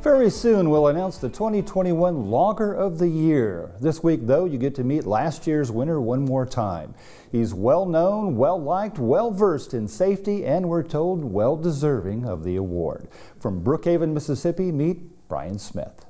Very soon we'll announce the 2021 Logger of the Year. This week, though, you get to meet last year's winner one more time. He's well-known, well-liked, well-versed in safety, and we're told well-deserving of the award. From Brookhaven, Mississippi, meet Brian Smith.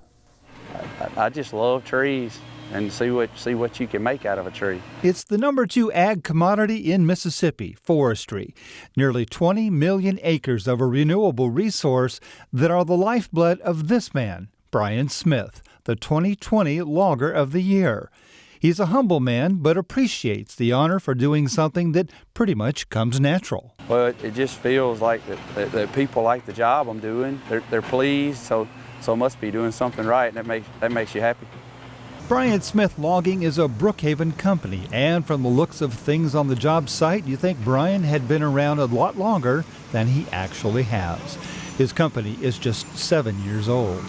I just love trees and see what you can make out of a tree. It's the #2 ag commodity in Mississippi, forestry. Nearly 20 million acres of a renewable resource that are the lifeblood of this man, Brian Smith, the 2020 Logger of the Year. He's a humble man, but appreciates the honor for doing something that pretty much comes natural. Well, it just feels like that people like the job I'm doing. They're pleased, so I must be doing something right, and that makes you happy. Brian Smith Logging is a Brookhaven company, and from the looks of things on the job site, you think Brian had been around a lot longer than he actually has. His company is just 7 years old.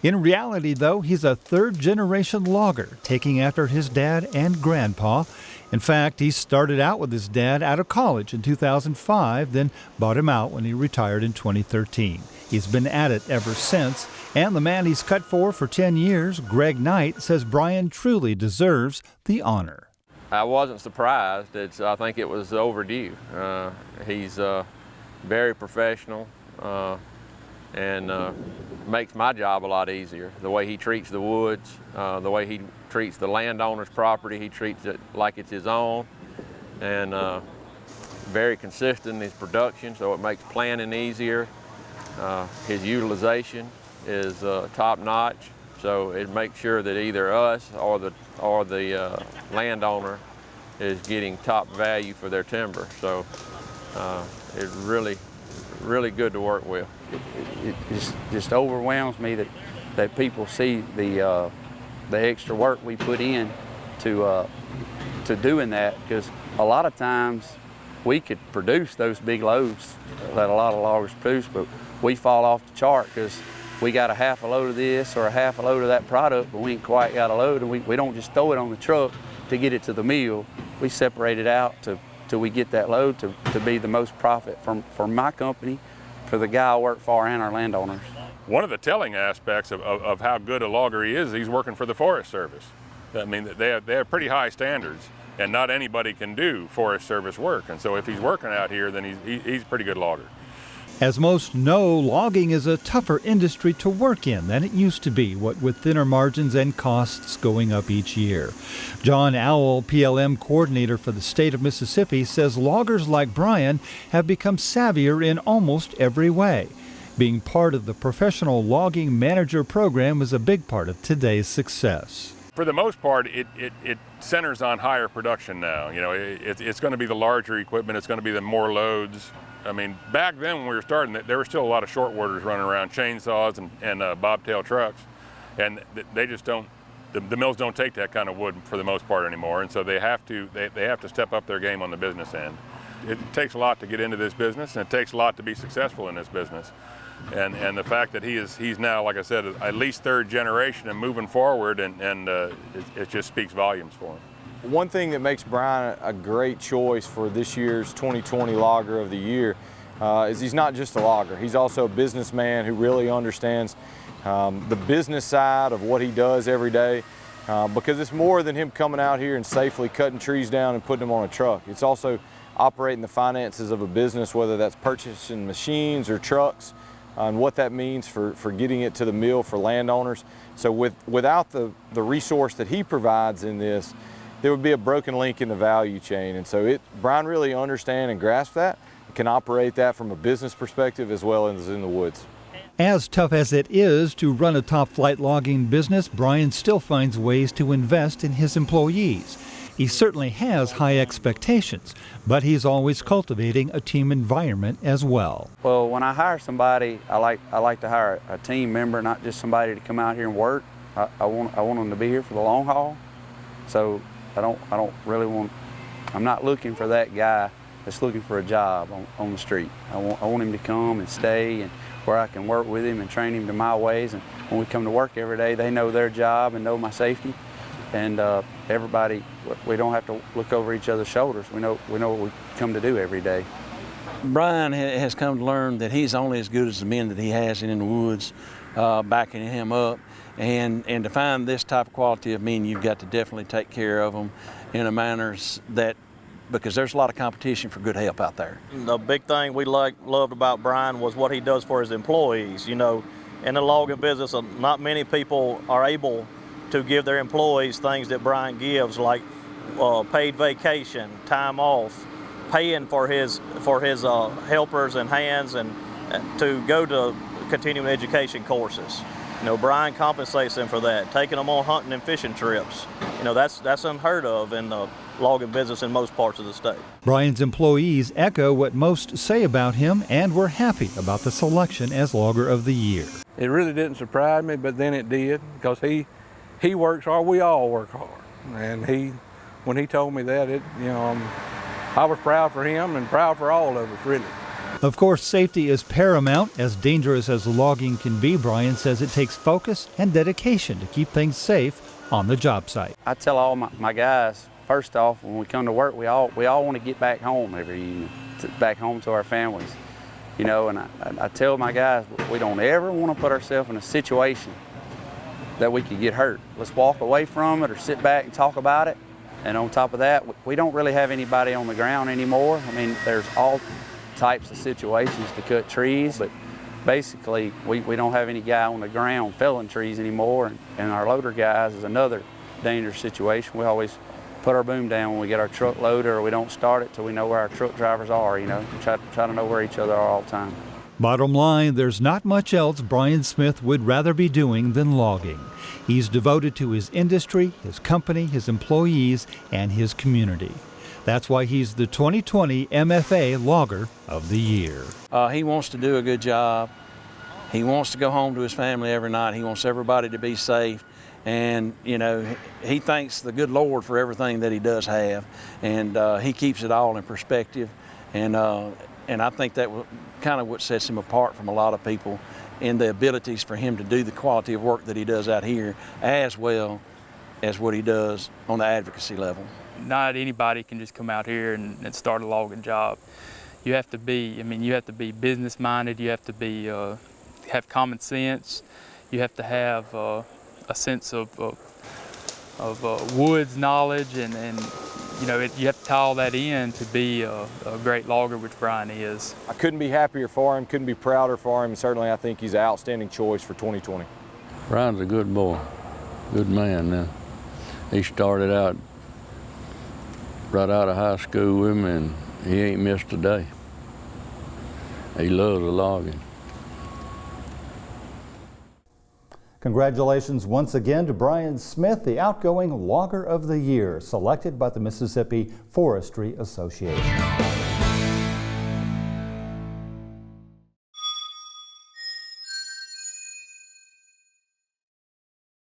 In reality, though, he's a third-generation logger, taking after his dad and grandpa. In fact, he started out with his dad out of college in 2005, then bought him out when he retired in 2013. He's been at it ever since, and the man he's cut for 10 years, Greg Knight, says Brian truly deserves the honor. I wasn't surprised. I think it was overdue. He's very professional and makes my job a lot easier. The way he treats the woods, the way he treats the landowner's property, he treats it like it's his own, and very consistent in his production, so it makes planning easier. His utilization is top-notch, so it makes sure that either us or the landowner is getting top value for their timber. So it's really good to work with. It just overwhelms me that people see the extra work we put in to doing that, because a lot of times we could produce those big loads that a lot of loggers produce, but we fall off the chart because we got a half a load of this or a half a load of that product, but we ain't quite got a load, and we don't just throw it on the truck to get it to the mill. We separate it out till we get that load to be the most profit for my company, for the guy I work for, and our landowners. One of the telling aspects of how good a logger he is, he's working for the Forest Service. I mean, they have pretty high standards, and not anybody can do Forest Service work. And so if he's working out here, then he's a pretty good logger. As most know, logging is a tougher industry to work in than it used to be, what with thinner margins and costs going up each year. John Owl, PLM coordinator for the state of Mississippi, says loggers like Brian have become savvier in almost every way. Being part of the Professional Logging Manager program is a big part of today's success. For the most part, it centers on higher production now. You know, it's going to be the larger equipment, it's going to be the more loads. I mean, back then when we were starting, there were still a lot of short orders running around, chainsaws and bobtail trucks, and they just don't. The mills don't take that kind of wood for the most part anymore, and so they have to step up their game on the business end. It takes a lot to get into this business, and it takes a lot to be successful in this business. And the fact that he's now, like I said, at least third generation and moving forward, and it just speaks volumes for him. One thing that makes Brian a great choice for this year's 2020 Logger of the Year is he's not just a logger. He's also a businessman who really understands the business side of what he does every day, because it's more than him coming out here and safely cutting trees down and putting them on a truck. It's also operating the finances of a business, whether that's purchasing machines or trucks, and what that means for getting it to the mill for landowners. So without the resource that he provides in this, there would be a broken link in the value chain. And so Brian really understands and grasps that, and can operate that from a business perspective as well as in the woods. As tough as it is to run a top-flight logging business, Brian still finds ways to invest in his employees. He certainly has high expectations, but he's always cultivating a team environment as well. Well, when I hire somebody, I like to hire a team member, not just somebody to come out here and work. I want them to be here for the long haul. So I don't really want. I'm not looking for that guy that's looking for a job on the street. I want him to come and stay, and where I can work with him and train him to my ways. And when we come to work every day, they know their job and know my safety. And everybody, we don't have to look over each other's shoulders. We know what we come to do every day. Brian has come to learn that he's only as good as the men that he has in the woods, backing him up. And to find this type of quality of men, you've got to definitely take care of them in a manner that, because there's a lot of competition for good help out there. The big thing we loved about Brian was what he does for his employees. You know, in the logging business, not many people are able to give their employees things that Brian gives, like paid vacation, time off, paying for his helpers and hands, and to go to continuing education courses. You know, Brian compensates them for that, taking them on hunting and fishing trips. You know, that's unheard of in the logging business in most parts of the state. Brian's employees echo what most say about him and were happy about the selection as Logger of the Year. It really didn't surprise me, but then it did, because he works hard. We all work hard, and when he told me that, I was proud for him and proud for all of us, really. Of course, safety is paramount. As dangerous as logging can be, Brian says it takes focus and dedication to keep things safe on the job site. I tell all my guys, first off, when we come to work, we all want to get back home every evening, back home to our families. You know, and I tell my guys, we don't ever want to put ourselves in a situation that we could get hurt. Let's walk away from it or sit back and talk about it. And on top of that, we don't really have anybody on the ground anymore. I mean, there's all types of situations to cut trees, but basically we don't have any guy on the ground felling trees anymore, and our loader guys is another dangerous situation. We always put our boom down when we get our truck loaded, or we don't start it till we know where our truck drivers are, you know, try to know where each other are all the time. Bottom line, there's not much else Brian Smith would rather be doing than logging. He's devoted to his industry, his company, his employees, and his community. That's why he's the 2020 MFA Logger of the Year. He wants to do a good job. He wants to go home to his family every night. He wants everybody to be safe. And, you know, he thanks the good Lord for everything that he does have. And he keeps it all in perspective. And I think that kind of what sets him apart from a lot of people, in the abilities for him to do the quality of work that he does out here, as well as what he does on the advocacy level. Not anybody can just come out here and start a logging job. You have to be, you have to be business minded. You have to be, have common sense. You have to have a sense of woods knowledge, and you know, you have to tie all that in to be a great logger, which Brian is. I couldn't be happier for him, couldn't be prouder for him, and certainly I think he's an outstanding choice for 2020. Brian's a good boy, good man now. He started out right out of high school with him, and he ain't missed a day. He loves the logging. Congratulations once again to Brian Smith, the outgoing Logger of the Year, selected by the Mississippi Forestry Association.